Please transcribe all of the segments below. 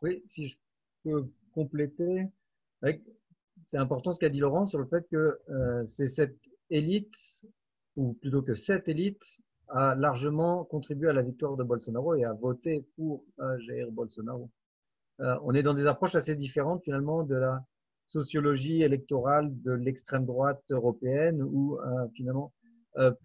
Oui, si je peux compléter, avec- c'est important ce qu'a dit Laurent sur le fait que c'est cette élite, ou plutôt que cette élite, a largement contribué à la victoire de Bolsonaro et a voté pour Jair Bolsonaro. On est dans des approches assez différentes finalement de la sociologie électorale de l'extrême droite européenne où finalement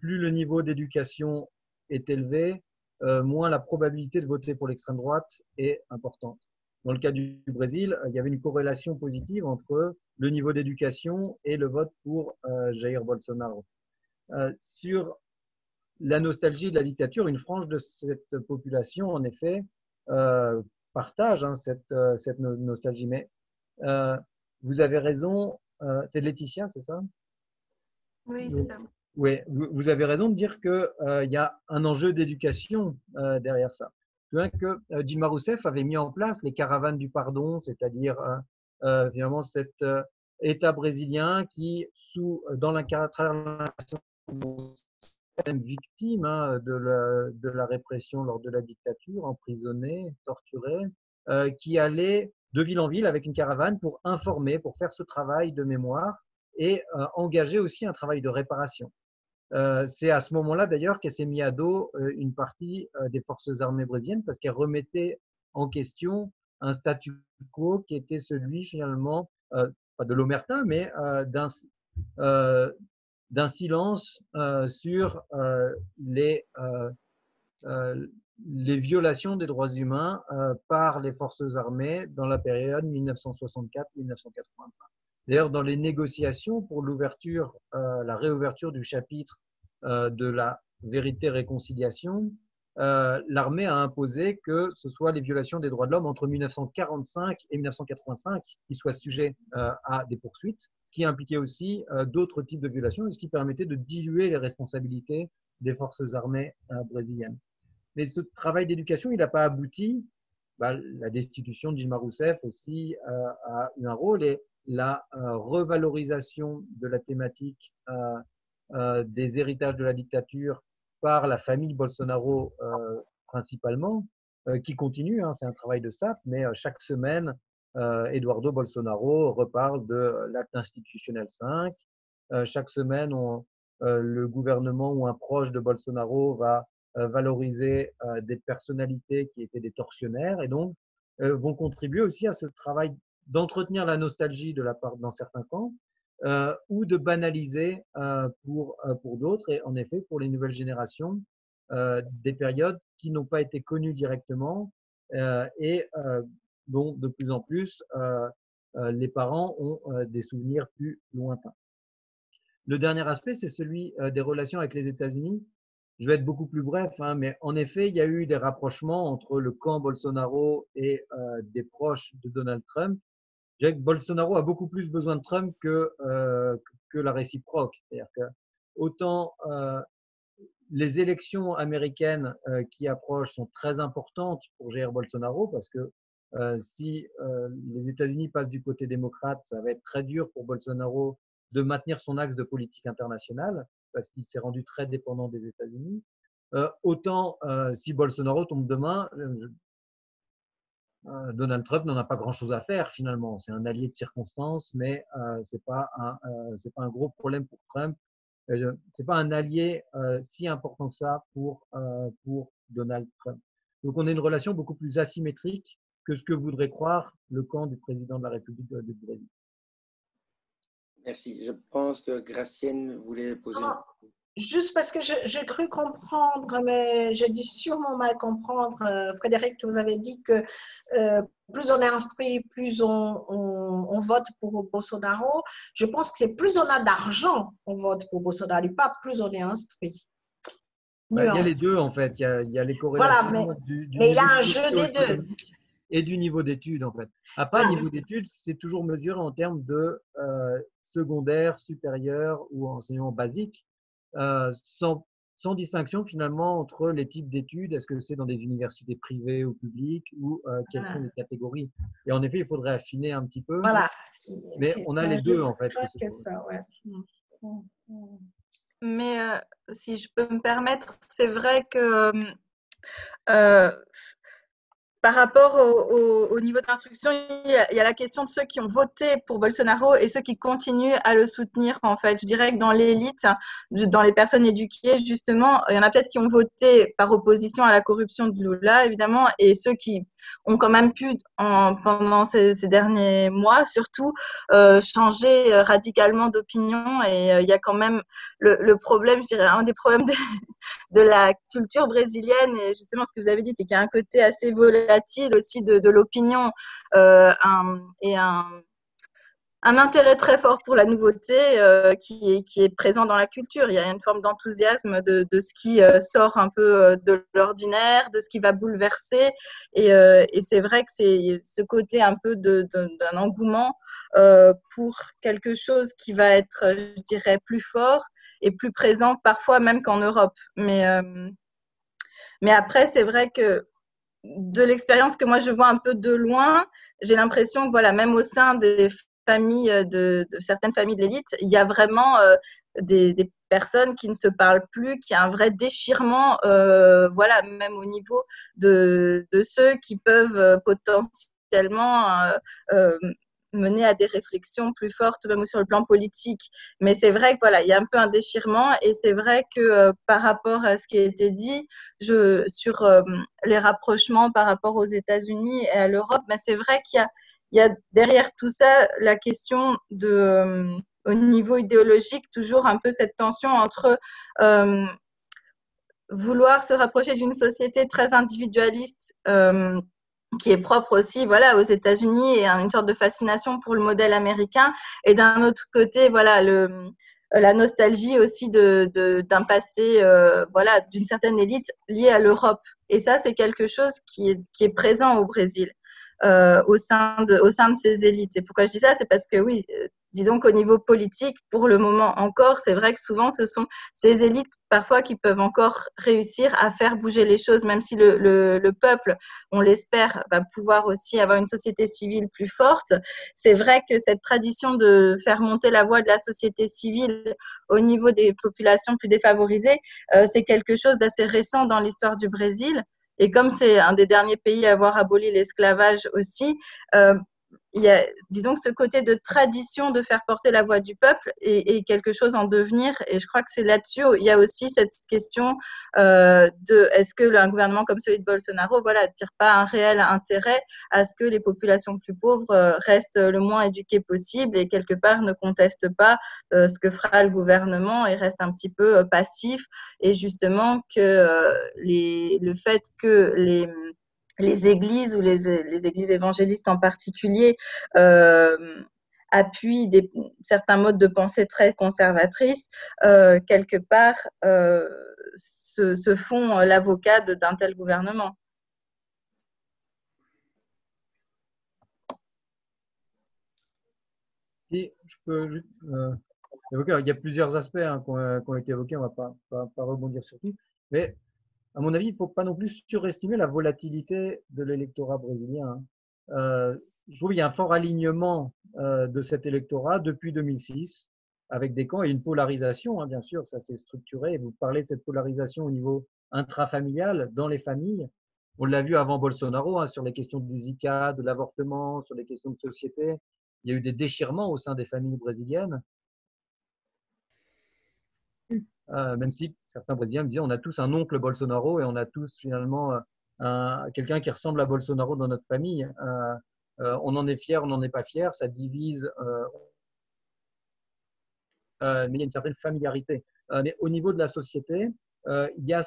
plus le niveau d'éducation est élevé, moins la probabilité de voter pour l'extrême droite est importante. Dans le cas du Brésil, il y avait une corrélation positive entre le niveau d'éducation et le vote pour Jair Bolsonaro. Sur la nostalgie de la dictature, une frange de cette population, en effet, euh, partage cette nostalgie. Mais euh, vous avez raison, c'est Laetitia, c'est ça? Oui, c'est ça. Oui, vous avez raison de dire qu'il y a un enjeu d'éducation derrière ça. Que Dilma Rousseff avait mis en place les caravanes du pardon, c'est-à-dire finalement cet État brésilien qui, dans l'incarnation victime de la répression lors de la dictature, emprisonnée, torturée, qui allait de ville en ville avec une caravane pour informer, pour faire ce travail de mémoire et engager aussi un travail de réparation. C'est à ce moment-là d'ailleurs qu'elle s'est mis à dos une partie des forces armées brésiliennes parce qu'elle remettait en question un statu quo qui était celui finalement, pas de l'omerta, mais euh, d'un silence sur euh, les violations des droits humains par les forces armées dans la période 1964-1985. D'ailleurs, dans les négociations pour la réouverture du chapitre de la vérité-réconciliation, l'armée a imposé que ce soit les violations des droits de l'homme entre 1945 et 1985 qui soient sujets à des poursuites, ce qui impliquait aussi d'autres types de violations et ce qui permettait de diluer les responsabilités des forces armées brésiliennes. Mais ce travail d'éducation, il n'a pas abouti. La destitution de Dilma Rousseff aussi a eu un rôle et la revalorisation de la thématique des héritages de la dictature par la famille Bolsonaro principalement, qui continue, hein, c'est un travail de sape, mais chaque semaine, Eduardo Bolsonaro reparle de l'acte institutionnel 5. Chaque semaine, le gouvernement ou un proche de Bolsonaro va valoriser des personnalités qui étaient des tortionnaires et donc vont contribuer aussi à ce travail d'entretenir la nostalgie de la part dans certains camps ou de banaliser pour d'autres et en effet pour les nouvelles générations des périodes qui n'ont pas été connues directement et dont de plus en plus les parents ont des souvenirs plus lointains. Le dernier aspect, c'est celui des relations avec les États-Unis. Je vais être beaucoup plus bref, hein, mais en effet, il y a eu des rapprochements entre le camp Bolsonaro et des proches de Donald Trump. Je dirais que Bolsonaro a beaucoup plus besoin de Trump que la réciproque. C'est-à-dire que autant les élections américaines qui approchent sont très importantes pour Jair Bolsonaro parce que si les États-Unis passent du côté démocrate, ça va être très dur pour Bolsonaro de maintenir son axe de politique internationale parce qu'il s'est rendu très dépendant des États-Unis. Autant si Bolsonaro tombe demain, Donald Trump n'en a pas grand-chose à faire finalement. C'est un allié de circonstance, mais c'est pas un gros problème pour Trump. C'est pas un allié si important que ça pour Donald Trump. Donc on a une relation beaucoup plus asymétrique que ce que voudrait croire le camp du président de la République du Brésil. Merci. Je pense que Gracienne voulait poser une question. Juste parce que j'ai cru comprendre, mais j'ai dû sûrement mal comprendre, Frédéric, que vous avez dit que plus on est instruit, plus on vote pour Bolsonaro. Je pense que c'est plus on a d'argent, on vote pour Bolsonaro, pas plus on est instruit. Il y a les deux en fait. Il y a les corrélations voilà, du mais il y niveau a un jeu des deux. Et du niveau d'études en fait. Après, le niveau d'études, c'est toujours mesuré en termes de secondaire, supérieur ou enseignement basique. Sans distinction finalement entre les types d'études, est-ce que c'est dans des universités privées ou publiques ou quelles sont les catégories. Et en effet, il faudrait affiner un petit peu. Voilà. Mais on a les deux en fait. Que ça, ouais. Mais si je peux me permettre, c'est vrai que par rapport au niveau d'instruction, il y a la question de ceux qui ont voté pour Bolsonaro et ceux qui continuent à le soutenir, en fait. Je dirais que dans l'élite, dans les personnes éduquées, justement, il y en a peut-être qui ont voté par opposition à la corruption de Lula, évidemment, et ceux qui ont quand même pu, pendant ces derniers mois, surtout, changer radicalement d'opinion. Et il y a quand même le problème, je dirais, un des problèmes de la culture brésilienne, et justement ce que vous avez dit, c'est qu'il y a un côté assez volatile aussi de l'opinion, et un intérêt très fort pour la nouveauté, qui est présent dans la culture. Il y a une forme d'enthousiasme de ce qui sort un peu de l'ordinaire, de ce qui va bouleverser, et c'est vrai que c'est ce côté un peu d'un engouement pour quelque chose qui va être, je dirais, plus fort et plus présent parfois même qu'en Europe. Mais après, c'est vrai que de l'expérience que moi je vois un peu de loin, j'ai l'impression que voilà, même au sein des familles, de certaines familles de l'élite, il y a vraiment des personnes qui ne se parlent plus, qui a un vrai déchirement, voilà, même au niveau de ceux qui peuvent potentiellement mener à des réflexions plus fortes, même sur le plan politique. Mais c'est vrai que voilà, il y a un peu un déchirement, et c'est vrai que par rapport à ce qui a été dit, sur les rapprochements par rapport aux États-Unis et à l'Europe, mais c'est vrai il y a derrière tout ça la question au niveau idéologique, toujours un peu cette tension entre vouloir se rapprocher d'une société très individualiste, qui est propre aussi, voilà, aux États-Unis, et une sorte de fascination pour le modèle américain, et d'un autre côté, voilà, la nostalgie aussi d'un passé, voilà, d'une certaine élite liée à l'Europe. Et ça, c'est quelque chose qui est présent au Brésil, au sein de ces élites. Et pourquoi je dis ça? C'est parce que oui, disons qu'au niveau politique, pour le moment encore, c'est vrai que souvent, ce sont ces élites parfois qui peuvent encore réussir à faire bouger les choses, même si le peuple, on l'espère, va pouvoir aussi avoir une société civile plus forte. C'est vrai que cette tradition de faire monter la voix de la société civile au niveau des populations plus défavorisées, c'est quelque chose d'assez récent dans l'histoire du Brésil. Et comme c'est un des derniers pays à avoir aboli l'esclavage aussi, il y a, disons que ce côté de tradition de faire porter la voix du peuple est quelque chose en devenir. Et je crois que c'est là-dessus, il y a aussi cette question de est-ce que un gouvernement comme celui de Bolsonaro, voilà, ne tire pas un réel intérêt à ce que les populations plus pauvres restent le moins éduquées possible, et quelque part ne contestent pas ce que fera le gouvernement, et reste un petit peu passif. Et justement que le fait que les églises, ou les églises évangélistes en particulier, appuient certains modes de pensée très conservatrices, quelque part se font l'avocat d'un tel gouvernement. Si je peux juste évoquer, il y a plusieurs aspects qui ont été évoqués, on ne va pas rebondir sur tout, mais à mon avis, il ne faut pas non plus surestimer la volatilité de l'électorat brésilien. Je trouve qu'il y a un fort alignement de cet électorat depuis 2006, avec des camps et une polarisation, bien sûr, ça s'est structuré. Vous parlez de cette polarisation au niveau intrafamilial, dans les familles. On l'a vu avant Bolsonaro, sur les questions du Zika, de l'avortement, sur les questions de société. Il y a eu des déchirements au sein des familles brésiliennes. Même si certains Brésiliens me disaient on a tous un oncle Bolsonaro et on a tous finalement quelqu'un qui ressemble à Bolsonaro dans notre famille. On en est fier, on n'en est pas fier, ça divise, mais il y a une certaine familiarité. Mais au niveau de la société, il y a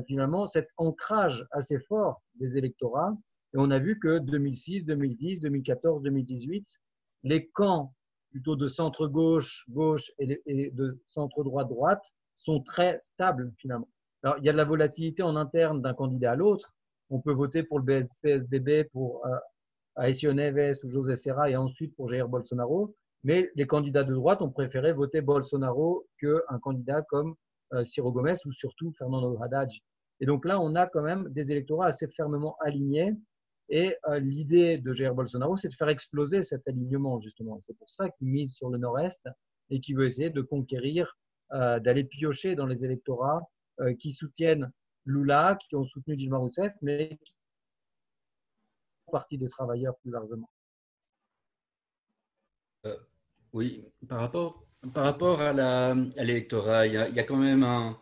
finalement cet ancrage assez fort des électorats. Et on a vu que 2006, 2010, 2014, 2018, les camps plutôt de centre-gauche, gauche et de centre-droite, sont très stables finalement. Alors, il y a de la volatilité en interne d'un candidat à l'autre. On peut voter pour le PSDB, pour Aécio Neves ou José Serra, et ensuite pour Jair Bolsonaro. Mais les candidats de droite ont préféré voter Bolsonaro qu'un candidat comme Ciro Gomes ou surtout Fernando Haddad. Et donc là, on a quand même des électorats assez fermement alignés. Et l'idée de Jair Bolsonaro, c'est de faire exploser cet alignement, justement. C'est pour ça qu'il mise sur le nord-est et qu'il veut essayer de conquérir, d'aller piocher dans les électorats qui soutiennent Lula, qui ont soutenu Dilma Rousseff, mais Parti des travailleurs plus largement. Oui, par rapport à l'électorat, il y a quand même un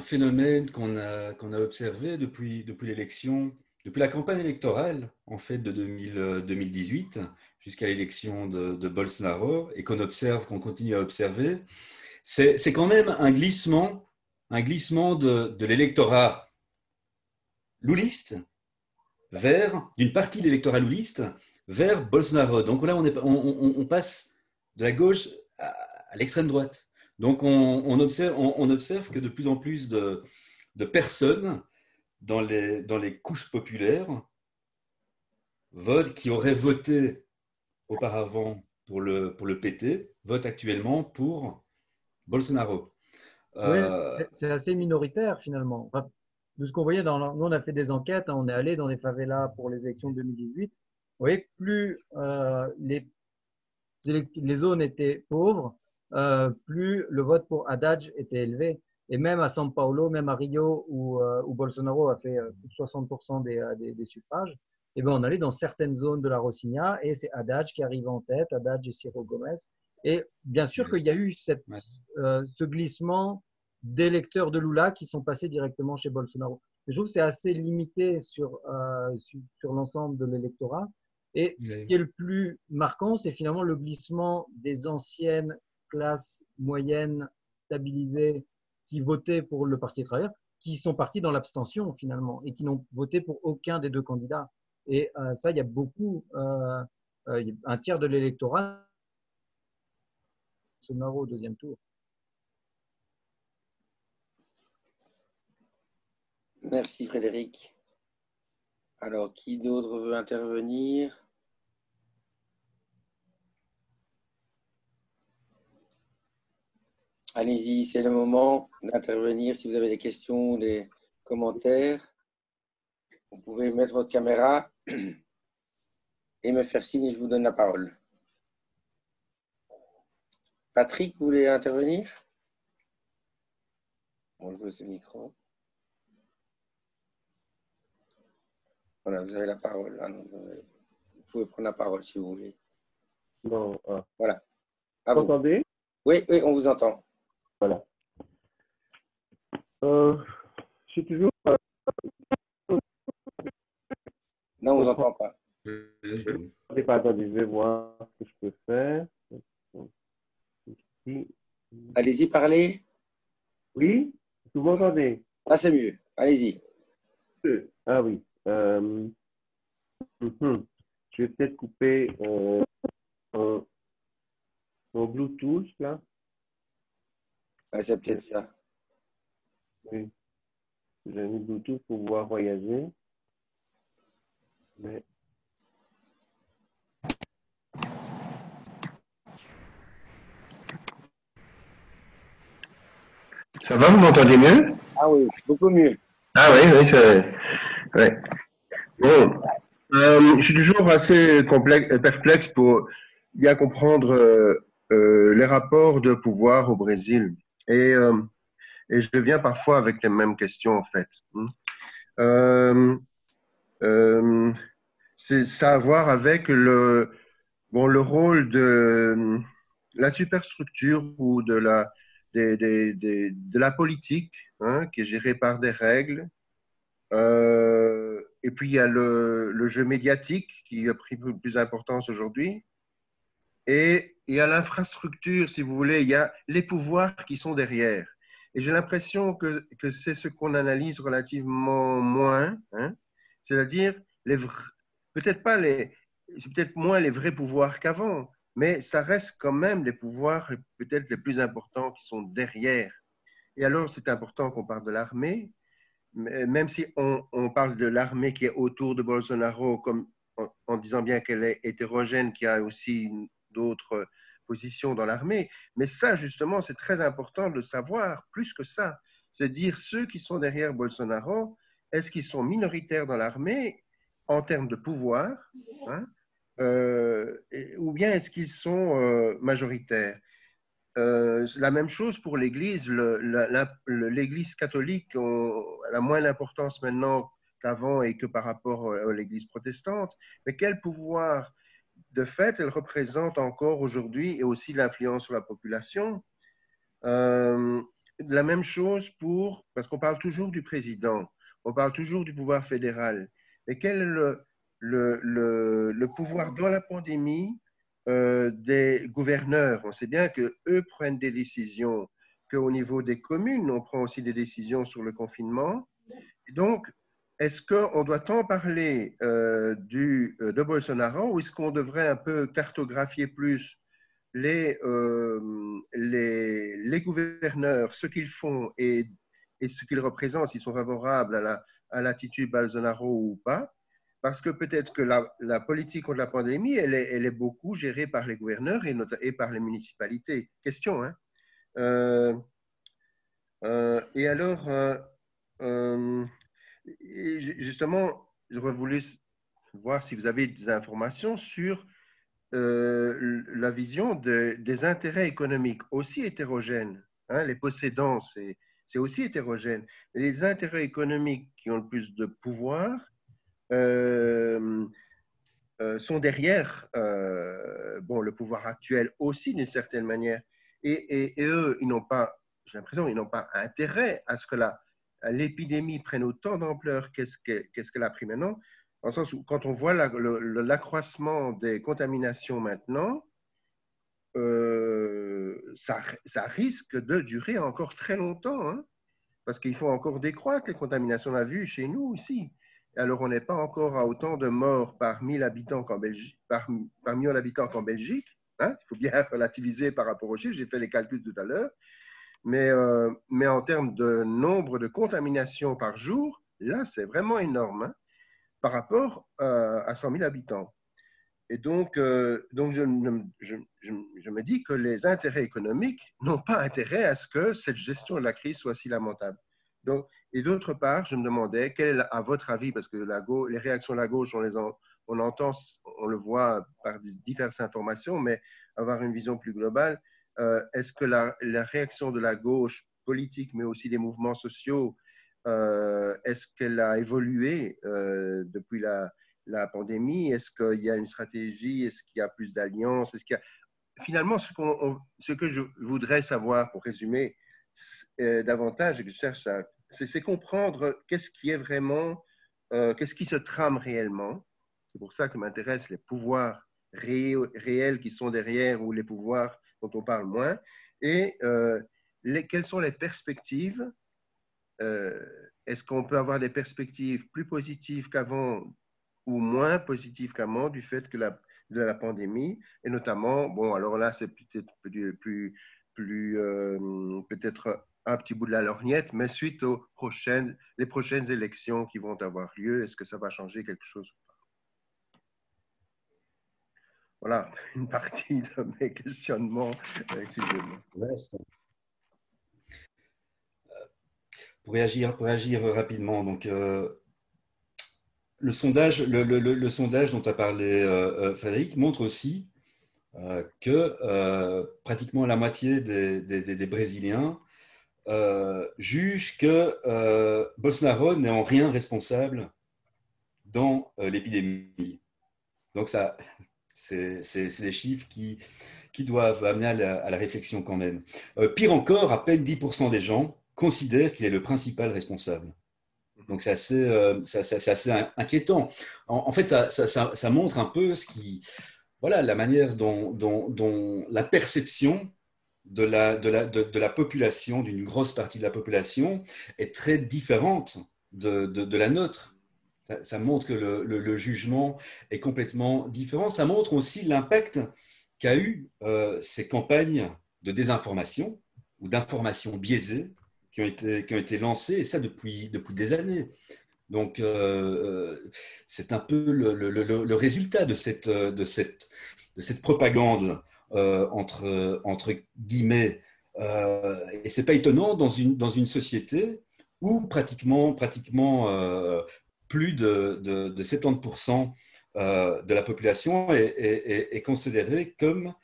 phénomène qu'on a observé depuis l'élection, depuis la campagne électorale en fait de 2018 jusqu'à l'élection de Bolsonaro et qu'on continue à observer, c'est quand même un glissement de l'électorat louliste d'une partie de l'électorat louliste vers Bolsonaro. Donc là, on passe de la gauche à l'extrême droite. Donc on observe que de plus en plus de personnes dans les couches populaires qui auraient voté auparavant pour le PT, votent actuellement pour Bolsonaro. Oui, c'est assez minoritaire finalement. Enfin, de ce qu'on voyait nous, on a fait des enquêtes, hein, on est allé dans les favelas pour les élections de 2018. Vous voyez que plus les zones étaient pauvres, plus le vote pour Haddad était élevé. Et même à São Paulo, même à Rio, où Bolsonaro a fait plus de 60% des suffrages, et ben on allait dans certaines zones de la Rocinha et c'est Haddad qui arrive en tête, Haddad et Ciro Gomes. Et bien sûr qu'il y a eu ce glissement d'électeurs de Lula qui sont passés directement chez Bolsonaro. Je trouve que c'est assez limité sur l'ensemble de l'électorat. Et ce qui est le plus marquant, c'est finalement le glissement des anciennes classes moyennes stabilisées qui votaient pour le Parti des travailleurs, qui sont partis dans l'abstention finalement et qui n'ont voté pour aucun des deux candidats. Et ça, il y a beaucoup, un tiers de l'électorat, Bolsonaro au deuxième tour. Merci Frédéric. Alors, qui d'autre veut intervenir? Allez-y, c'est le moment d'intervenir. Si vous avez des questions ou des commentaires, vous pouvez mettre votre caméra et me faire signe et je vous donne la parole. Patrick, vous voulez intervenir? Bon, je veux ce micro. Voilà, vous avez la parole. Ah non, vous pouvez prendre la parole si vous voulez. Non. Voilà. Vous m'entendez? Oui, oui, on vous entend. Voilà. Je suis toujours. Non, on ne vous entend pas. Attendez, je vais voir ce que je peux faire. Allez-y, parlez. Oui, vous m'entendez? Ah, c'est mieux. Allez-y. Ah oui. Je vais peut-être couper mon Bluetooth là. Ah, c'est peut-être ça. Oui. J'ai mis Bluetooth pour pouvoir voyager. Mais... Ça va, vous m'entendez mieux? Ah oui, beaucoup mieux. Ah oui, oui, c'est... Ouais. Bon, je suis toujours assez perplexe pour bien comprendre les rapports de pouvoir au Brésil. Et je viens parfois avec les mêmes questions, en fait. Ça a à voir avec le rôle de la superstructure ou de la politique, hein, qui est gérée par des règles. Et puis, il y a le jeu médiatique qui a pris plus d'importance aujourd'hui. Et il y a l'infrastructure, si vous voulez, il y a les pouvoirs qui sont derrière. Et j'ai l'impression que c'est ce qu'on analyse relativement moins, hein, c'est-à-dire peut-être pas c'est peut-être moins les vrais pouvoirs qu'avant, mais ça reste quand même les pouvoirs peut-être les plus importants qui sont derrière. Et alors, c'est important qu'on parle de l'armée, même si on parle de l'armée qui est autour de Bolsonaro, comme en disant bien qu'elle est hétérogène, qu'il y a aussi d'autres positions dans l'armée. Mais ça, justement, c'est très important de le savoir, plus que ça. C'est dire ceux qui sont derrière Bolsonaro, est-ce qu'ils sont minoritaires dans l'armée en termes de pouvoir, hein, ou bien est-ce qu'ils sont majoritaires? La même chose pour l'Église. L'Église catholique a moins d'importance maintenant qu'avant et que par rapport à l'Église protestante, mais quel pouvoir de fait elle représente encore aujourd'hui et aussi l'influence sur la population. La même chose parce qu'on parle toujours du président, on parle toujours du pouvoir fédéral, mais quel est le pouvoir dans la pandémie des gouverneurs? On sait bien qu'eux prennent des décisions, qu'au niveau des communes, on prend aussi des décisions sur le confinement. Et donc, est-ce qu'on doit tant parler de Bolsonaro ou est-ce qu'on devrait un peu cartographier plus les gouverneurs, ce qu'ils font et ce qu'ils représentent, s'ils sont favorables à l'attitude Bolsonaro ou pas? Parce que peut-être que la politique contre la pandémie, elle est beaucoup gérée par les gouverneurs et par les municipalités. Question, hein? Et alors, justement, j'aurais voulu voir si vous avez des informations sur la vision des intérêts économiques aussi hétérogènes. Hein, les possédants, c'est aussi hétérogène. Les intérêts économiques qui ont le plus de pouvoir sont derrière le pouvoir actuel aussi d'une certaine manière. Et eux, ils n'ont pas, j'ai l'impression, ils n'ont pas intérêt à ce que l'épidémie prenne autant d'ampleur qu'est-ce qu'elle a pris maintenant, dans le sens où quand on voit l'accroissement des contaminations maintenant, ça risque de durer encore très longtemps, hein, parce qu'il faut encore décroître les contaminations. On l'a vu chez nous ici. Alors, on n'est pas encore à autant de morts par 1000 habitants qu'en Belgique, par million d'habitants qu'en Belgique. Hein, il faut bien relativiser par rapport aux chiffres. J'ai fait les calculs tout à l'heure. Mais en termes de nombre de contaminations par jour, là, c'est vraiment énorme, hein, par rapport à 100 000 habitants. Et donc je me dis que les intérêts économiques n'ont pas intérêt à ce que cette gestion de la crise soit si lamentable. Donc, et d'autre part, je me demandais, quel est, à votre avis, parce que les réactions de la gauche, on entend, on le voit par diverses informations, mais avoir une vision plus globale, est-ce que la réaction de la gauche politique, mais aussi des mouvements sociaux, est-ce qu'elle a évolué depuis la pandémie? Est-ce qu'il y a une stratégie? Est-ce qu'il y a plus d'alliances? Finalement, ce que je voudrais savoir, pour résumer davantage, et que je cherche c'est comprendre qu'est-ce qui est vraiment, qu'est-ce qui se trame réellement. C'est pour ça que m'intéressent les pouvoirs réels qui sont derrière ou les pouvoirs dont on parle moins. Et quelles sont les perspectives? Est-ce qu'on peut avoir des perspectives plus positives qu'avant ou moins positives qu'avant du fait de la pandémie? Et notamment, bon, alors là, c'est peut-être peut-être un petit bout de la lorgnette, mais suite les prochaines élections qui vont avoir lieu, est-ce que ça va changer quelque chose ou pas? Voilà, une partie de mes questionnements. Pour réagir rapidement, donc le sondage dont a parlé Frédéric montre aussi que pratiquement la moitié des Brésiliens jugent que Bolsonaro n'est en rien responsable dans l'épidémie. Donc ça, c'est des chiffres qui doivent amener à la réflexion quand même. Pire encore, à peine 10% des gens considèrent qu'il est le principal responsable. Donc c'est assez inquiétant. En fait, ça montre un peu la manière dont la perception de la population, d'une grosse partie de la population, est très différente de la nôtre. Ça montre que le jugement est complètement différent. Ça montre aussi l'impact qu'a eu ces campagnes de désinformation ou d'information biaisée qui ont été lancées, et ça depuis des années. Donc, c'est un peu le résultat de cette propagande, entre guillemets. Et ce n'est pas étonnant dans une société où pratiquement plus de 70% de la population est considérée comme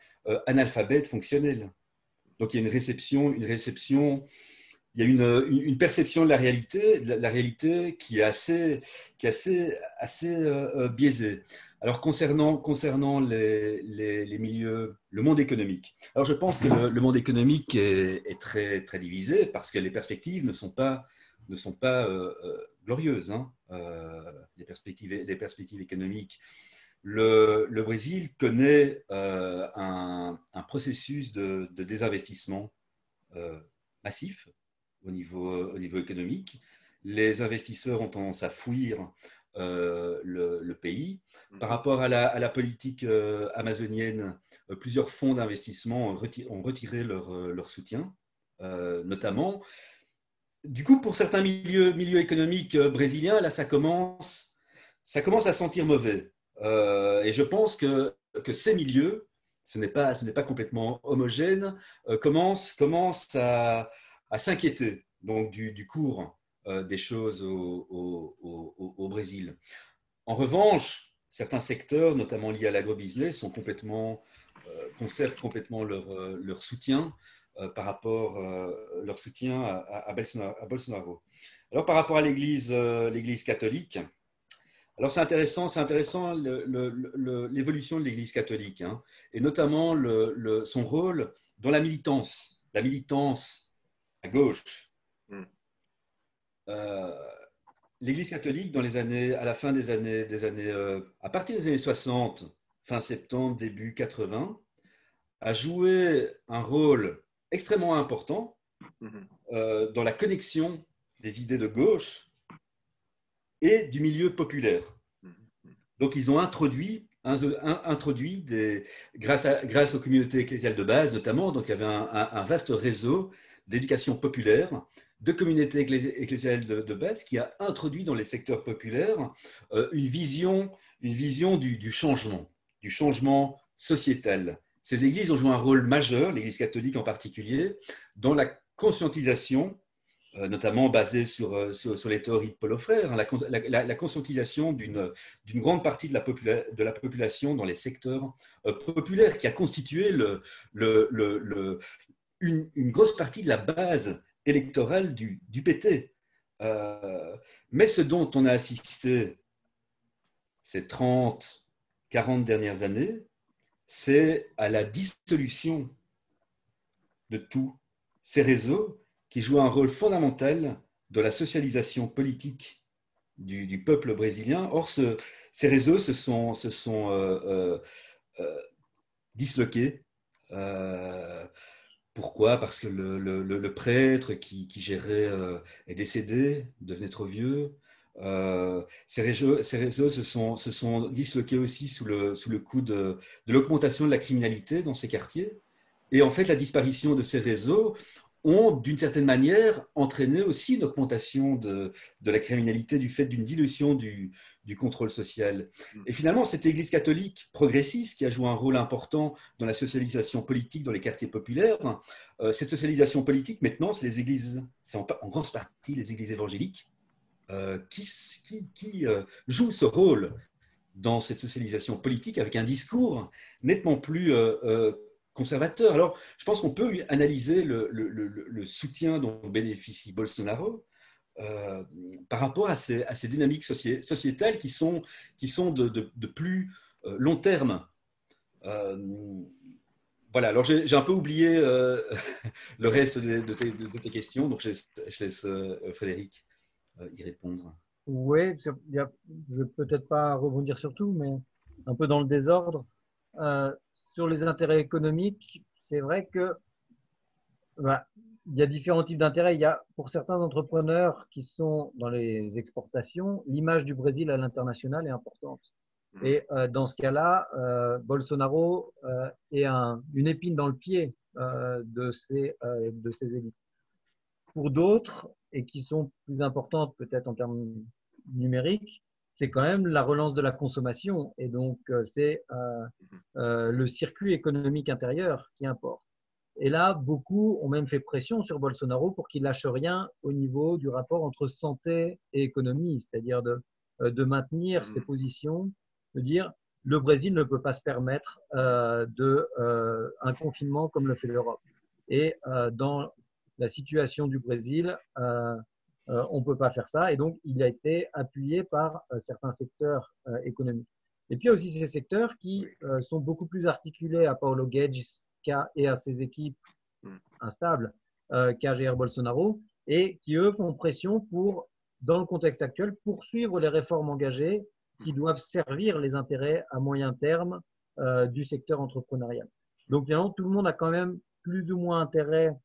analphabète fonctionnel. Donc, il y a une réception il y a une perception de la réalité qui est assez biaisée. Alors, concernant les milieux, le monde économique. Alors, je pense que le monde économique est très, très divisé parce que les perspectives ne sont pas glorieuses, hein. Les perspectives économiques. Le Brésil connaît un processus de désinvestissement massif au niveau économique. Les investisseurs ont tendance à fuir le pays. Par rapport à la politique amazonienne, plusieurs fonds d'investissement ont retiré leur soutien, notamment. Du coup, pour certains milieux économiques brésiliens, là, ça commence à sentir mauvais. Et je pense que ces milieux, ce n'est pas complètement homogène, commencent à s'inquiéter donc du cours des choses au Brésil. En revanche, certains secteurs, notamment liés à l'agrobusiness, conservent complètement leur soutien par rapport leur soutien à Bolsonaro. Alors, par rapport à l'Église catholique, alors c'est intéressant l'évolution de l'Église catholique, hein, et notamment son rôle dans la militance à gauche. L'Église catholique, à partir des années 60, fin 70, début 80, a joué un rôle extrêmement important dans la connexion des idées de gauche et du milieu populaire. Donc, ils ont introduit grâce aux communautés ecclésiales de base, notamment, donc il y avait un vaste réseau d'éducation populaire, de communautés ecclésiales de base qui a introduit dans les secteurs populaires une vision du changement sociétal. Ces églises ont joué un rôle majeur, l'Église catholique en particulier, dans la conscientisation, notamment basée sur les théories de Paulo Freire, hein, la conscientisation d'une grande partie de la population dans les secteurs populaires, qui a constitué une grosse partie de la base électorale du PT. Mais ce dont on a assisté ces 30, 40 dernières années, c'est à la dissolution de tous ces réseaux qui jouent un rôle fondamental dans la socialisation politique du peuple brésilien. Or, ces réseaux se sont disloqués. Pourquoi ? Parce que le prêtre qui gérait est décédé, devenait trop vieux. Ces réseaux se sont disloqués aussi sous le coup de l'augmentation de la criminalité dans ces quartiers. Et en fait, la disparition de ces réseaux ont, d'une certaine manière, entraîné aussi une augmentation de la criminalité du fait d'une dilution du contrôle social. Et finalement, cette Église catholique progressiste qui a joué un rôle important dans la socialisation politique dans les quartiers populaires, cette socialisation politique, maintenant, c'est en grande partie les églises évangéliques qui jouent ce rôle dans cette socialisation politique avec un discours nettement plus conservateur. Alors, je pense qu'on peut analyser le soutien dont bénéficie Bolsonaro par rapport à ces dynamiques sociétales qui sont de plus long terme. Voilà, alors j'ai un peu oublié le reste de tes questions, donc je laisse Frédéric y répondre. Oui, je ne vais peut-être pas rebondir sur tout, mais un peu dans le désordre. Sur les intérêts économiques, c'est vrai que il y a différents types d'intérêts. Il y a pour certains entrepreneurs qui sont dans les exportations, l'image du Brésil à l'international est importante. Et dans ce cas-là, Bolsonaro est une épine dans le pied de ces élites. Pour d'autres, et qui sont plus importantes peut-être en termes numériques, c'est quand même la relance de la consommation. Et donc, c'est le circuit économique intérieur qui importe. Et là, beaucoup ont même fait pression sur Bolsonaro pour qu'il lâche rien au niveau du rapport entre santé et économie, c'est-à-dire de maintenir ses positions, de dire le Brésil ne peut pas se permettre un confinement comme le fait l'Europe. Et dans la situation du Brésil, on ne peut pas faire ça. Et donc, il a été appuyé par certains secteurs économiques. Et puis, il y a aussi ces secteurs qui sont beaucoup plus articulés à Paulo Guedes et à ses équipes instables qu'à Jair Bolsonaro, et qui, eux, font pression pour, dans le contexte actuel, poursuivre les réformes engagées qui doivent servir les intérêts à moyen terme du secteur entrepreneurial. Donc, finalement, tout le monde a quand même plus ou moins intérêt,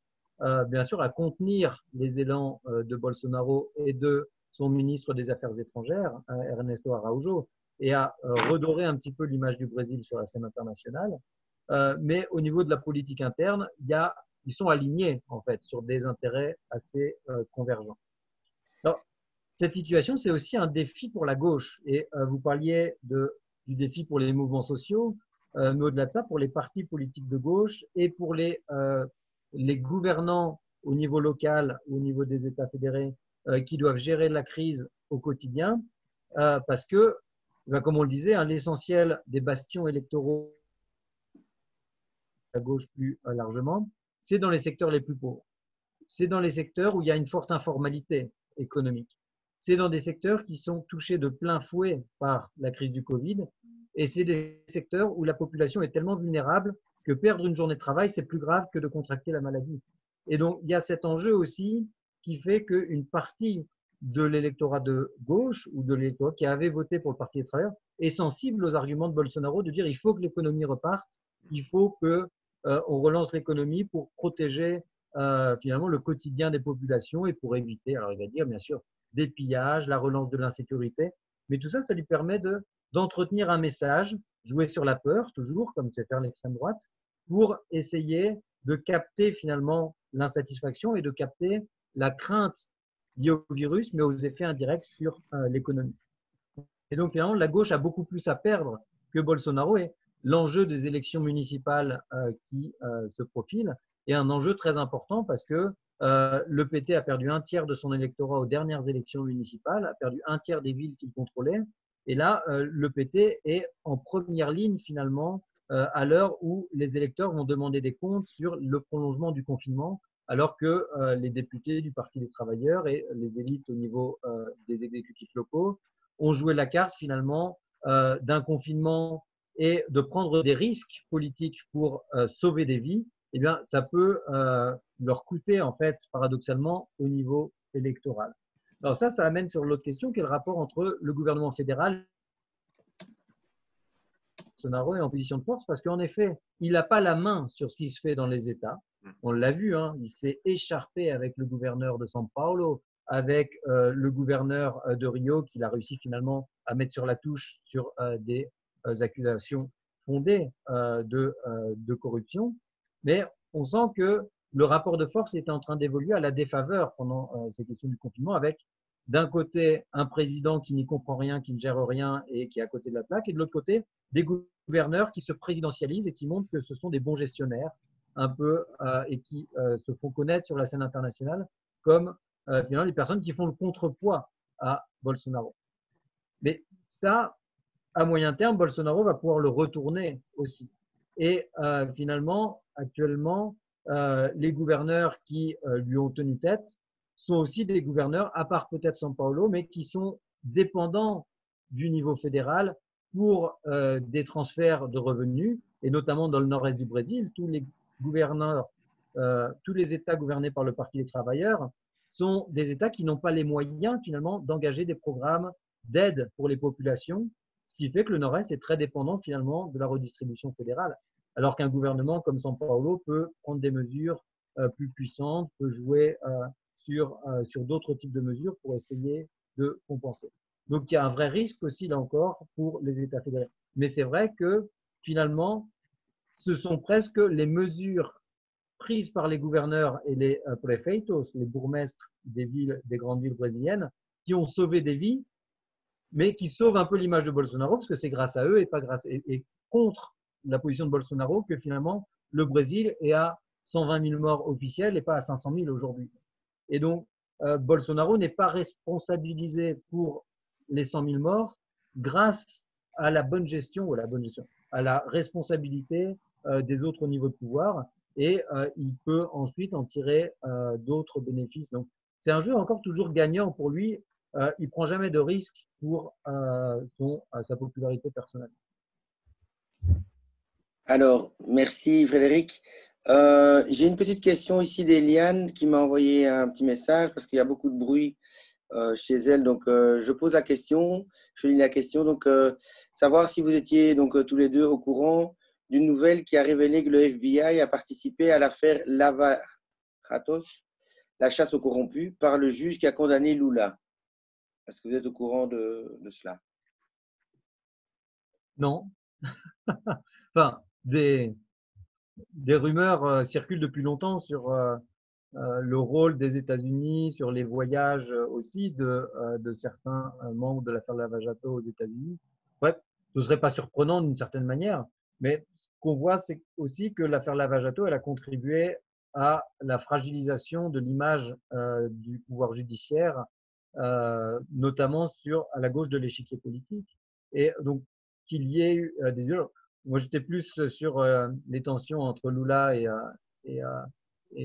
bien sûr, à contenir les élans de Bolsonaro et de son ministre des Affaires étrangères, Ernesto Araújo, et à redorer un petit peu l'image du Brésil sur la scène internationale. Mais au niveau de la politique interne, ils sont alignés, en fait, sur des intérêts assez convergents. Alors, cette situation, c'est aussi un défi pour la gauche. Et vous parliez du défi pour les mouvements sociaux, mais au-delà de ça, pour les partis politiques de gauche et pour les gouvernants au niveau local, au niveau des États fédérés, qui doivent gérer la crise au quotidien, parce que, comme on le disait, l'essentiel des bastions électoraux à gauche plus largement, c'est dans les secteurs les plus pauvres. C'est dans les secteurs où il y a une forte informalité économique. C'est dans des secteurs qui sont touchés de plein fouet par la crise du Covid. Et c'est des secteurs où la population est tellement vulnérable que perdre une journée de travail, c'est plus grave que de contracter la maladie. Et donc, il y a cet enjeu aussi qui fait qu'une partie de l'électorat de gauche ou de l'électorat qui avait voté pour le Parti des travailleurs est sensible aux arguments de Bolsonaro de dire il faut que l'économie reparte, il faut que on relance l'économie pour protéger finalement le quotidien des populations et pour éviter, alors il va dire bien sûr, des pillages, la relance de l'insécurité, mais tout ça, ça lui permet d'entretenir un message, jouer sur la peur, toujours, comme c'est faire l'extrême droite, pour essayer de capter finalement l'insatisfaction et de capter la crainte liée au virus, mais aux effets indirects sur l'économie. Et donc, finalement, la gauche a beaucoup plus à perdre que Bolsonaro, et l'enjeu des élections municipales qui se profilent est un enjeu très important parce que le PT a perdu un tiers de son électorat aux dernières élections municipales, a perdu un tiers des villes qu'il contrôlait. Et là, le PT est en première ligne finalement à l'heure où les électeurs vont demander des comptes sur le prolongement du confinement, alors que les députés du Parti des travailleurs et les élites au niveau des exécutifs locaux ont joué la carte finalement d'un confinement et de prendre des risques politiques pour sauver des vies. Eh bien, ça peut leur coûter, en fait, paradoxalement, au niveau électoral. Alors ça amène sur l'autre question, qui est le rapport entre le gouvernement fédéral Bolsonaro est en position de force, parce qu'en effet, il n'a pas la main sur ce qui se fait dans les États. On l'a vu, hein, il s'est écharpé avec le gouverneur de São Paulo, avec le gouverneur de Rio, qu'il a réussi finalement à mettre sur la touche sur des accusations fondées de corruption. Mais on sent que le rapport de force était en train d'évoluer à la défaveur pendant ces questions du confinement, avec d'un côté un président qui n'y comprend rien, qui ne gère rien et qui est à côté de la plaque, et de l'autre côté des gouverneurs qui se présidentialisent et qui montrent que ce sont des bons gestionnaires un peu et qui se font connaître sur la scène internationale comme finalement les personnes qui font le contrepoids à Bolsonaro. Mais ça, à moyen terme, Bolsonaro va pouvoir le retourner aussi. Et finalement, actuellement, les gouverneurs qui lui ont tenu tête sont aussi des gouverneurs, à part peut-être São Paulo, mais qui sont dépendants du niveau fédéral pour des transferts de revenus, et notamment dans le nord-est du Brésil, tous les gouverneurs, tous les États gouvernés par le Parti des travailleurs sont des États qui n'ont pas les moyens finalement d'engager des programmes d'aide pour les populations, ce qui fait que le nord-est est très dépendant finalement de la redistribution fédérale, alors qu'un gouvernement comme São Paulo peut prendre des mesures plus puissantes, peut jouer sur d'autres types de mesures pour essayer de compenser. Donc il y a un vrai risque aussi là encore pour les États fédérés. Mais c'est vrai que finalement, ce sont presque les mesures prises par les gouverneurs et les prefeitos, les bourgmestres des villes, des grandes villes brésiliennes, qui ont sauvé des vies, mais qui sauvent un peu l'image de Bolsonaro, parce que c'est grâce à eux et pas et contre la position de Bolsonaro que finalement le Brésil est à 120 000 morts officiels et pas à 500 000 aujourd'hui. Et donc, Bolsonaro n'est pas responsabilisé pour les 100 000 morts grâce à la bonne gestion, à la responsabilité des autres niveaux de pouvoir. et il peut ensuite en tirer d'autres bénéfices. Donc, c'est un jeu encore toujours gagnant pour lui. Il prend jamais de risque pour sa popularité personnelle. Alors, merci Frédéric. J'ai une petite question ici d'Eliane qui m'a envoyé un petit message parce qu'il y a beaucoup de bruit chez elle. Donc, je pose la question, je lis la question. Donc, savoir si vous étiez donc, tous les deux au courant d'une nouvelle qui a révélé que le FBI a participé à l'affaire Lava-Ratos, la chasse aux corrompus, par le juge qui a condamné Lula. Est-ce que vous êtes au courant de cela? Non. Enfin, des rumeurs circulent depuis longtemps sur le rôle des États-Unis, sur les voyages aussi de certains membres de l'affaire Lava-Jato aux États-Unis. Ouais, ce ne serait pas surprenant d'une certaine manière, mais ce qu'on voit, c'est aussi que l'affaire Lava-Jato, elle a contribué à la fragilisation de l'image du pouvoir judiciaire, notamment à la gauche de l'échiquier politique. Et donc, qu'il y ait eu des violences. Moi, j'étais plus sur les tensions entre Lula et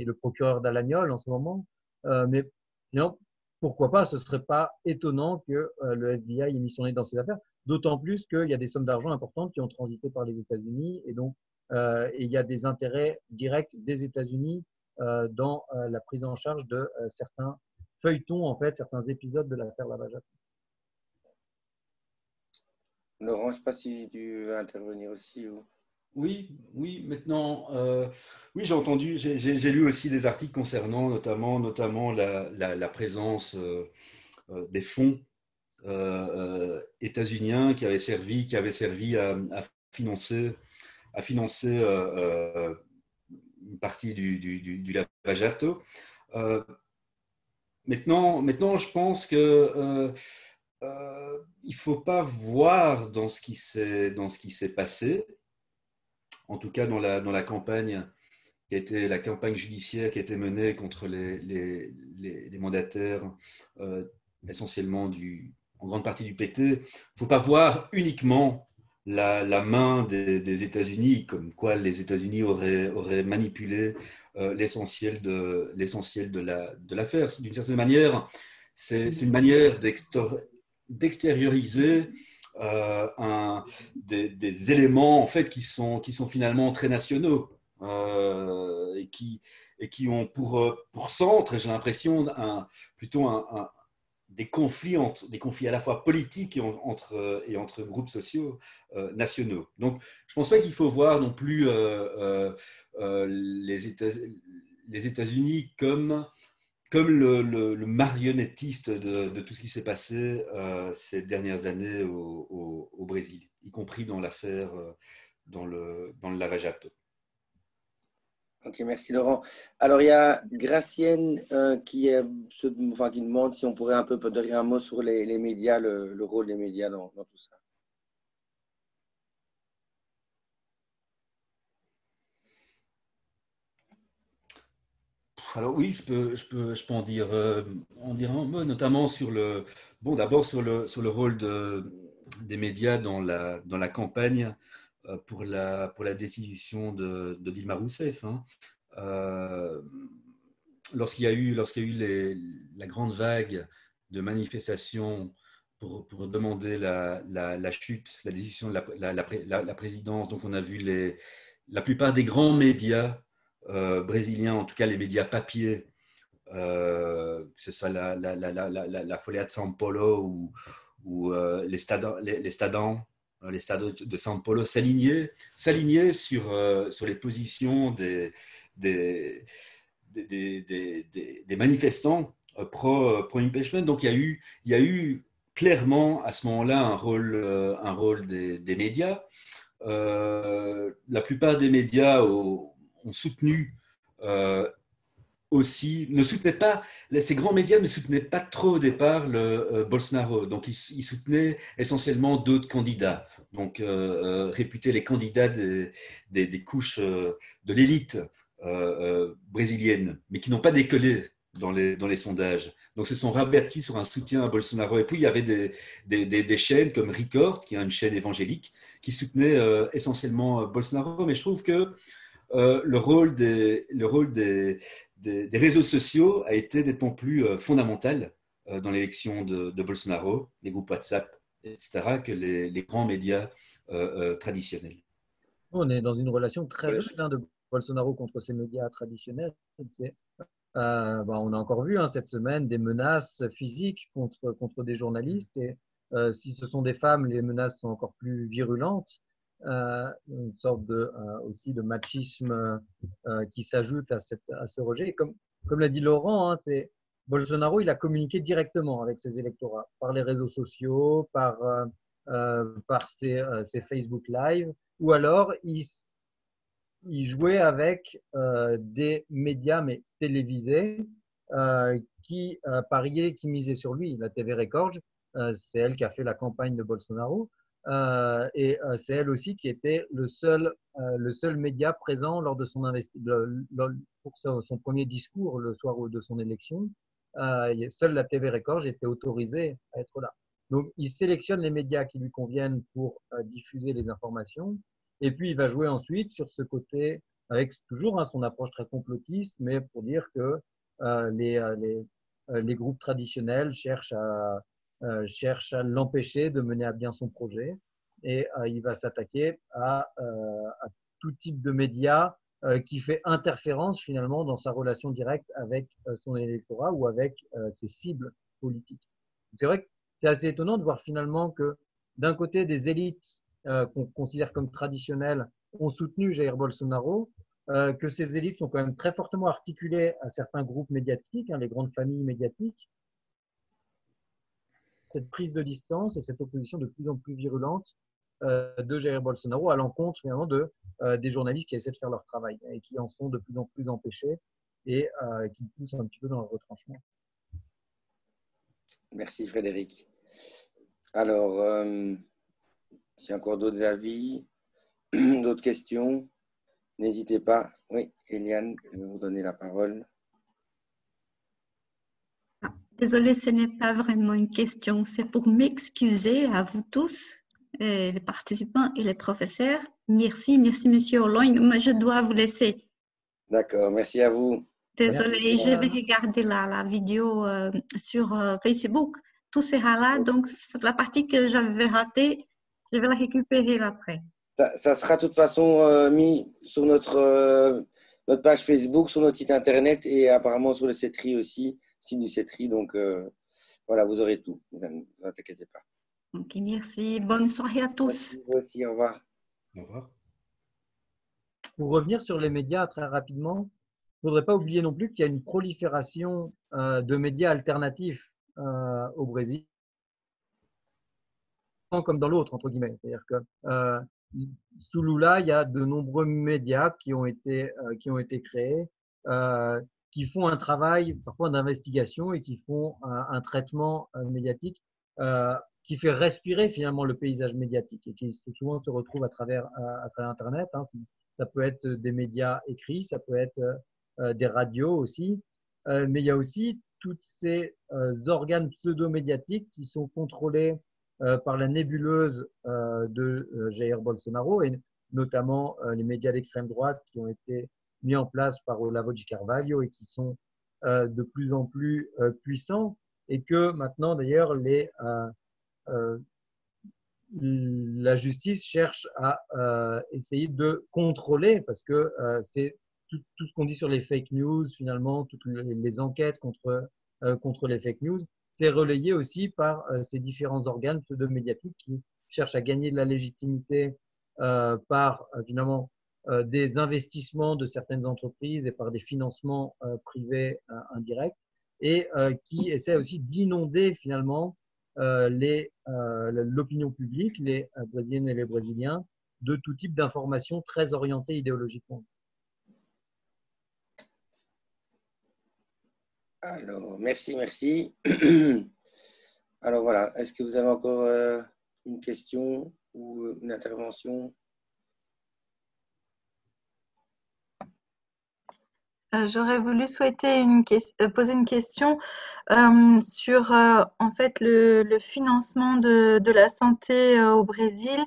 le procureur d'Alagnol en ce moment. Mais non, pourquoi pas, ce ne serait pas étonnant que le FBI ait mis son nez dans ces affaires, d'autant plus qu'il y a des sommes d'argent importantes qui ont transité par les États-Unis et donc il y a des intérêts directs des États-Unis dans la prise en charge de certains feuilletons, en fait, certains épisodes de l'affaire Lava-Jato. Laurent, je ne sais pas si tu veux intervenir aussi. Ou... Oui, maintenant, oui, j'ai entendu, j'ai lu aussi des articles concernant notamment la présence des fonds états-uniens qui avaient servi à financer une partie du Lava-Jato. Maintenant, je pense que il ne faut pas voir dans ce qui s'est passé, en tout cas dans la campagne qui a été la campagne judiciaire qui a été menée contre les mandataires, essentiellement en grande partie du PT. Il ne faut pas voir uniquement la main des États-Unis, comme quoi les États-Unis auraient manipulé l'essentiel de l'affaire. D'une certaine manière, c'est une manière d'extérioriser des éléments en fait qui sont finalement très nationaux et qui ont pour centre, j'ai l'impression, plutôt des conflits à la fois politiques et entre groupes sociaux nationaux. Donc, je ne pense pas qu'il faut voir non plus les États-Unis comme le marionnettiste de tout ce qui s'est passé ces dernières années au Brésil, y compris dans l'affaire, dans le Lava-Jato. Ok, merci Laurent. Alors, il y a Gracienne qui demande si on pourrait un peu dire un mot sur les médias, le rôle des médias dans tout ça. Alors oui, je peux en dire un mot, notamment d'abord sur le rôle des médias dans la campagne pour la destitution de Dilma Rousseff. Hein. Lorsqu'il y a eu la grande vague de manifestations pour demander la chute, la décision de la présidence, donc on a vu la plupart des grands médias brésiliens, en tout cas les médias papier, que ce soit la Folha de São Paulo ou les Estadão de São Paulo, s'aligner sur les positions des manifestants pro-impeachment. Donc il y a eu clairement à ce moment-là un rôle des médias. La plupart des médias ont soutenu aussi, ces grands médias ne soutenaient pas trop au départ Bolsonaro, donc ils soutenaient essentiellement d'autres candidats, donc réputés les candidats des couches de l'élite brésilienne, mais qui n'ont pas décollé dans les sondages. Donc se sont rabattus sur un soutien à Bolsonaro. Et puis il y avait des chaînes comme Record, qui est une chaîne évangélique, qui soutenait essentiellement Bolsonaro. Mais je trouve que le rôle des réseaux sociaux a été nettement plus fondamental dans l'élection de Bolsonaro, les groupes WhatsApp, etc., que les grands médias traditionnels. On est dans une relation très rude de Bolsonaro contre ces médias traditionnels. On a encore vu cette semaine des menaces physiques contre des journalistes. Et si ce sont des femmes, les menaces sont encore plus virulentes. Une sorte aussi de machisme qui s'ajoute à ce rejet. Et comme l'a dit Laurent, Bolsonaro, il a communiqué directement avec ses électorats par les réseaux sociaux, par ses Facebook Live, ou alors il jouait avec des médias mais télévisés qui pariaient, qui misaient sur lui. La TV Record, c'est elle qui a fait la campagne de Bolsonaro et c'est elle aussi qui était le seul média présent lors de pour son premier discours le soir de son élection. Seule la TV Record était autorisée à être là. Donc, il sélectionne les médias qui lui conviennent pour diffuser les informations. Et puis, il va jouer ensuite sur ce côté, avec toujours son approche très complotiste, mais pour dire que les groupes traditionnels cherchent à l'empêcher de mener à bien son projet. Et il va s'attaquer à tout type de médias qui fait interférence finalement dans sa relation directe avec son électorat ou avec ses cibles politiques. C'est vrai que c'est assez étonnant de voir finalement que d'un côté, des élites qu'on considère comme traditionnelles ont soutenu Jair Bolsonaro, que ces élites sont quand même très fortement articulées à certains groupes médiatiques, les grandes familles médiatiques. Cette prise de distance et cette opposition de plus en plus virulente de Jair Bolsonaro à l'encontre finalement des journalistes qui essaient de faire leur travail et qui en sont de plus en plus empêchés et qui poussent un petit peu dans le retranchement. Merci Frédéric. Alors, s'il y a encore d'autres avis, d'autres questions, n'hésitez pas. Oui, Eliane, je vais vous donner la parole. Désolée, ce n'est pas vraiment une question, c'est pour m'excuser à vous tous, les participants et les professeurs. Merci, Monsieur Hollande, mais je dois vous laisser. D'accord, merci à vous. Désolée, je vais regarder la vidéo sur Facebook. Tout sera là, donc la partie que j'avais ratée, je vais la récupérer après. Ça sera de toute façon mis sur notre page Facebook, sur notre site internet et apparemment sur le CETRI aussi, site du CETRI. Donc voilà, vous aurez tout. Ne vous inquiétez pas. Ok, merci. Bonne soirée à tous. Merci, vous aussi, au revoir. Au revoir. Pour revenir sur les médias très rapidement, il ne faudrait pas oublier non plus qu'il y a une prolifération de médias alternatifs au Brésil, comme dans l'autre, entre guillemets. C'est-à-dire que sous Lula, il y a de nombreux médias qui ont été créés, qui font un travail parfois d'investigation et qui font un traitement médiatique qui fait respirer finalement le paysage médiatique et qui souvent se retrouve à travers Internet. Ça peut être des médias écrits, ça peut être des radios aussi, mais il y a aussi tous ces organes pseudo-médiatiques qui sont contrôlés par la nébuleuse de Jair Bolsonaro et notamment les médias d'extrême droite qui ont été mis en place par Olavo de Carvalho et qui sont de plus en plus puissants et que maintenant d'ailleurs la justice cherche à essayer de contrôler parce que c'est tout ce qu'on dit sur les fake news, finalement, toutes les enquêtes contre les fake news, c'est relayé aussi par ces différents organes pseudo-médiatiques qui cherchent à gagner de la légitimité par finalement des investissements de certaines entreprises et par des financements privés indirects et qui essaient aussi d'inonder finalement l'opinion publique, les Brésiliennes et les Brésiliens, de tout type d'informations très orientées idéologiquement. Alors, merci. Alors voilà, est-ce que vous avez encore une question ou une intervention? J'aurais voulu poser une question sur en fait le financement de la santé au Brésil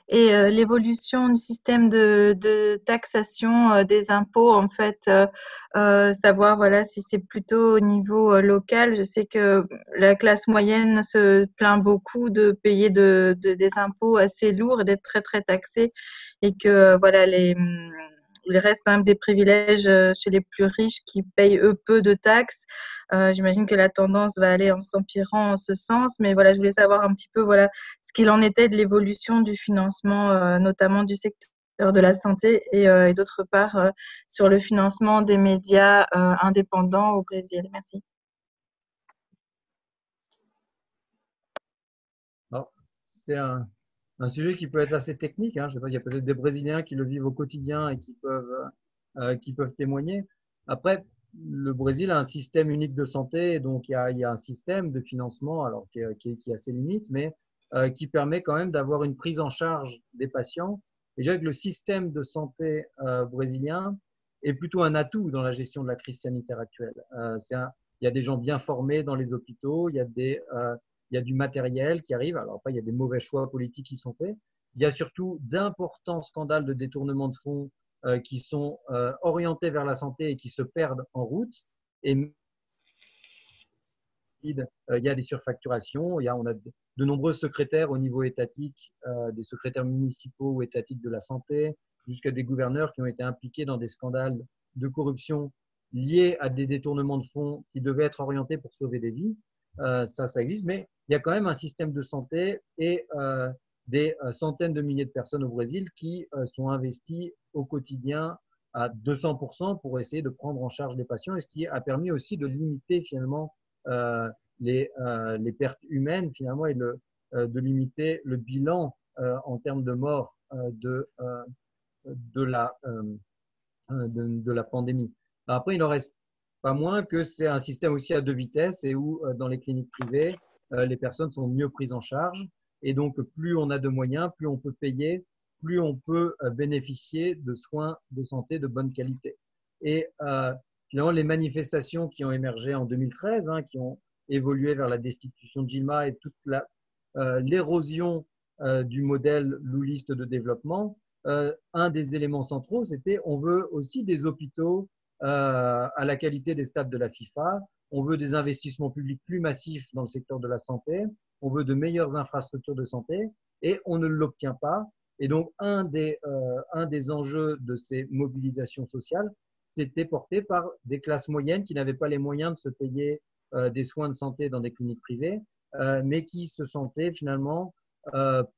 et l'évolution du système de taxation des impôts en fait, savoir voilà si c'est plutôt au niveau local. Je sais que la classe moyenne se plaint beaucoup de payer des impôts assez lourds et d'être très très taxée et que voilà il reste quand même des privilèges chez les plus riches qui payent eux peu de taxes. J'imagine que la tendance va aller en s'empirant en ce sens, mais voilà, je voulais savoir un petit peu voilà ce qu'il en était de l'évolution du financement, notamment du secteur de la santé et d'autre part sur le financement des médias indépendants au Brésil. Merci. Alors, c'est un sujet qui peut être assez technique, hein. Je sais pas, il y a peut-être des Brésiliens qui le vivent au quotidien et qui peuvent témoigner. Après, le Brésil a un système unique de santé, donc il y a un système de financement, alors qui a ses limites, mais qui permet quand même d'avoir une prise en charge des patients. Et je dirais que le système de santé brésilien est plutôt un atout dans la gestion de la crise sanitaire actuelle. Il y a des gens bien formés dans les hôpitaux, il y a du matériel qui arrive. Alors après, il y a des mauvais choix politiques qui sont faits. Il y a surtout d'importants scandales de détournement de fonds qui sont orientés vers la santé et qui se perdent en route. Et il y a des surfacturations. On a de nombreux secrétaires au niveau étatique, des secrétaires municipaux ou étatiques de la santé, jusqu'à des gouverneurs qui ont été impliqués dans des scandales de corruption liés à des détournements de fonds qui devaient être orientés pour sauver des vies. Ça existe, mais il y a quand même un système de santé et des centaines de milliers de personnes au Brésil qui sont investies au quotidien à 200% pour essayer de prendre en charge les patients, et ce qui a permis aussi de limiter finalement les pertes humaines finalement et de limiter le bilan en termes de morts de la pandémie. Après, il en reste pas moins que c'est un système aussi à deux vitesses et où dans les cliniques privées, les personnes sont mieux prises en charge. Et donc, plus on a de moyens, plus on peut payer, plus on peut bénéficier de soins de santé de bonne qualité. Et finalement, les manifestations qui ont émergé en 2013, hein, qui ont évolué vers la destitution de Dilma et toute l'érosion du modèle louliste de développement, un des éléments centraux, c'était on veut aussi des hôpitaux à la qualité des stades de la FIFA, on veut des investissements publics plus massifs dans le secteur de la santé, on veut de meilleures infrastructures de santé et on ne l'obtient pas. Et donc, un des enjeux de ces mobilisations sociales, c'était porté par des classes moyennes qui n'avaient pas les moyens de se payer des soins de santé dans des cliniques privées, mais qui se sentaient finalement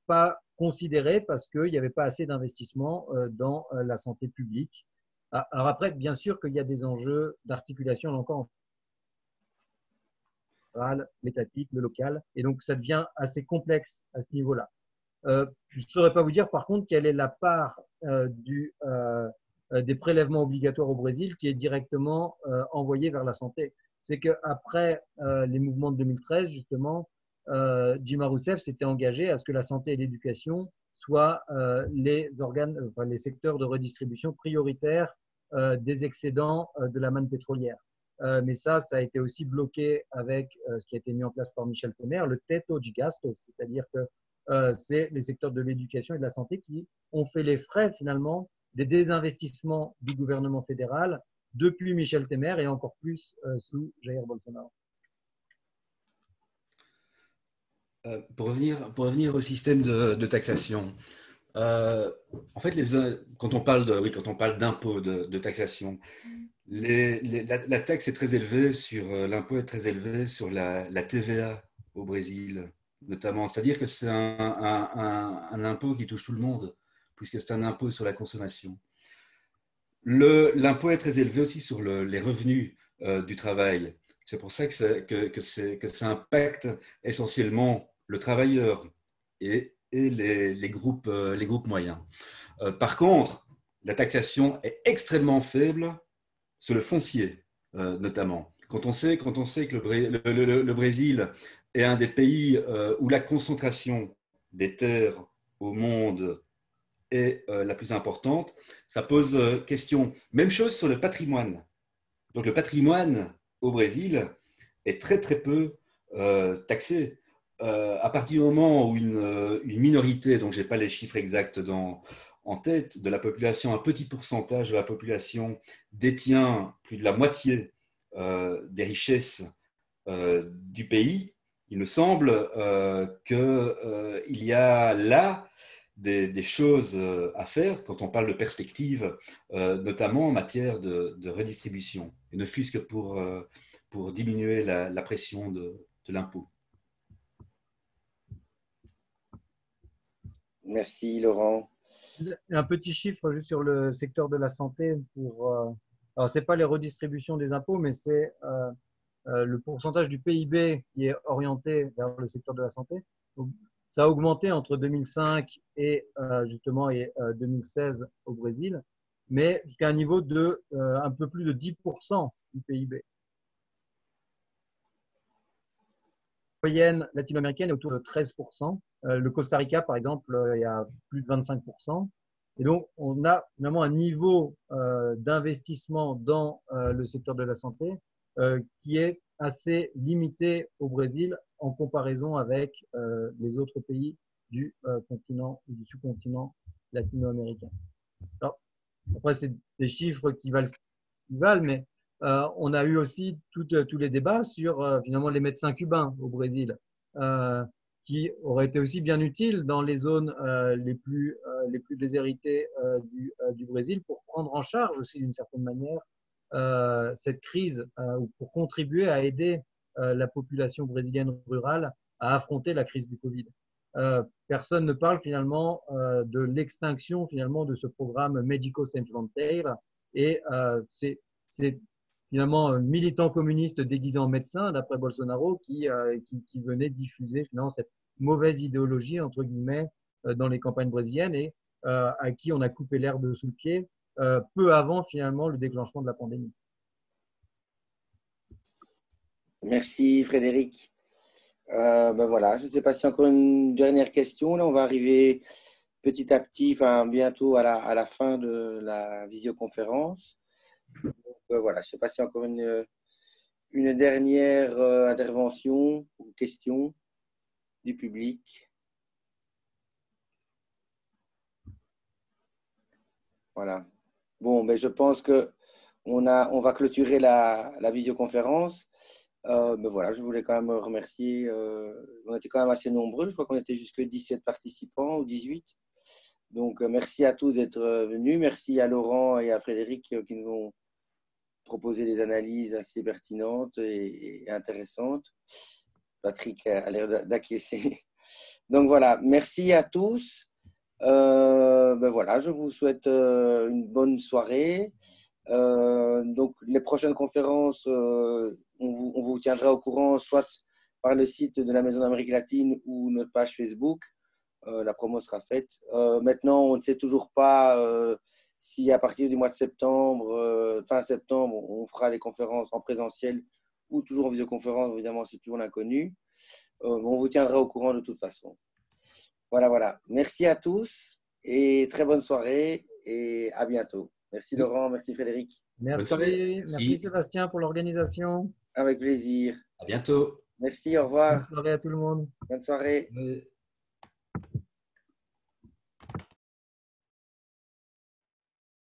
pas considérés parce qu'il n'y avait pas assez d'investissement dans la santé publique. Alors après, bien sûr qu'il y a des enjeux d'articulation encore l'étatique, le local, et donc ça devient assez complexe à ce niveau-là. Je ne saurais pas vous dire par contre quelle est la part des prélèvements obligatoires au Brésil qui est directement envoyée vers la santé. C'est qu'après les mouvements de 2013, justement, Dilma Rousseff s'était engagé à ce que la santé et l'éducation soient les secteurs de redistribution prioritaires des excédents de la manne pétrolière. Mais ça a été aussi bloqué avec ce qui a été mis en place par Michel Temer, le teto de gasto, c'est-à-dire que c'est les secteurs de l'éducation et de la santé qui ont fait les frais finalement des désinvestissements du gouvernement fédéral depuis Michel Temer et encore plus sous Jair Bolsonaro. Pour revenir au système de taxation, en fait, quand on parle d'impôt, de taxation, la taxe est très élevée l'impôt est très élevé sur la TVA au Brésil, notamment. C'est-à-dire que c'est un impôt qui touche tout le monde, puisque c'est un impôt sur la consommation. L'impôt est très élevé aussi sur les revenus du travail. C'est pour ça que ça impacte essentiellement le travailleur et les groupes moyens. Par contre, la taxation est extrêmement faible sur le foncier, notamment. Quand on sait que le Brésil est un des pays où la concentration des terres au monde est la plus importante, ça pose question. Même chose sur le patrimoine. Donc le patrimoine au Brésil est très très peu taxé. À partir du moment où une minorité, donc je n'ai pas les chiffres exacts en tête, de la population, un petit pourcentage de la population détient plus de la moitié des richesses du pays, il me semble qu'il y a là des choses à faire quand on parle de perspective, notamment en matière de redistribution, et ne fût-ce que pour diminuer la pression de l'impôt. Merci, Laurent. Un petit chiffre juste sur le secteur de la santé. Alors, ce n'est pas les redistributions des impôts, mais c'est le pourcentage du PIB qui est orienté vers le secteur de la santé. Donc, ça a augmenté entre 2005 et 2016 au Brésil, mais jusqu'à un niveau de un peu plus de 10% du PIB. La moyenne latino-américaine est autour de 13%. Le Costa Rica, par exemple, il y a plus de 25%. Et donc, on a finalement un niveau d'investissement dans le secteur de la santé qui est assez limité au Brésil en comparaison avec les autres pays du continent ou du sous-continent latino-américain. Alors, après, c'est des chiffres qui valent, mais on a eu aussi tous les débats sur finalement les médecins cubains au Brésil, qui auraient été aussi bien utiles dans les zones les plus déshéritées du Brésil pour prendre en charge aussi d'une certaine manière cette crise ou pour contribuer à aider la population brésilienne rurale à affronter la crise du Covid. Personne ne parle finalement de l'extinction finalement de ce programme Médico Sem Fronteira et c'est finalement un militant communiste déguisé en médecin, d'après Bolsonaro, qui venait diffuser finalement cette mauvaise idéologie, entre guillemets, dans les campagnes brésiliennes et à qui on a coupé l'herbe sous le pied peu avant finalement le déclenchement de la pandémie. Merci Frédéric. Voilà, je ne sais pas si encore une dernière question. Là, on va arriver petit à petit, bientôt à la fin de la visioconférence. Donc, voilà, je ne sais pas si encore une dernière intervention ou question du public. Voilà. Bon, je pense qu'on va clôturer la visioconférence. Voilà, je voulais quand même remercier. On était quand même assez nombreux. Je crois qu'on était jusque 17 participants ou 18. Donc, merci à tous d'être venus. Merci à Laurent et à Frédéric qui nous ont proposé des analyses assez pertinentes et intéressantes. Patrick a l'air d'acquiescer. Donc, voilà, merci à tous. Voilà, je vous souhaite une bonne soirée. Donc, les prochaines conférences, on vous tiendra au courant soit par le site de la Maison d'Amérique latine ou notre page Facebook. La promo sera faite. Maintenant, on ne sait toujours pas si à partir du mois de septembre, fin septembre, on fera des conférences en présentiel ou toujours en visioconférence. Évidemment, c'est toujours l'inconnu. On vous tiendra au courant de toute façon. Voilà. Merci à tous et très bonne soirée et à bientôt. Merci Laurent, merci Frédéric. Merci Sébastien pour l'organisation. Avec plaisir. À bientôt. Merci, au revoir. Bonne soirée à tout le monde. Bonne soirée. Oui.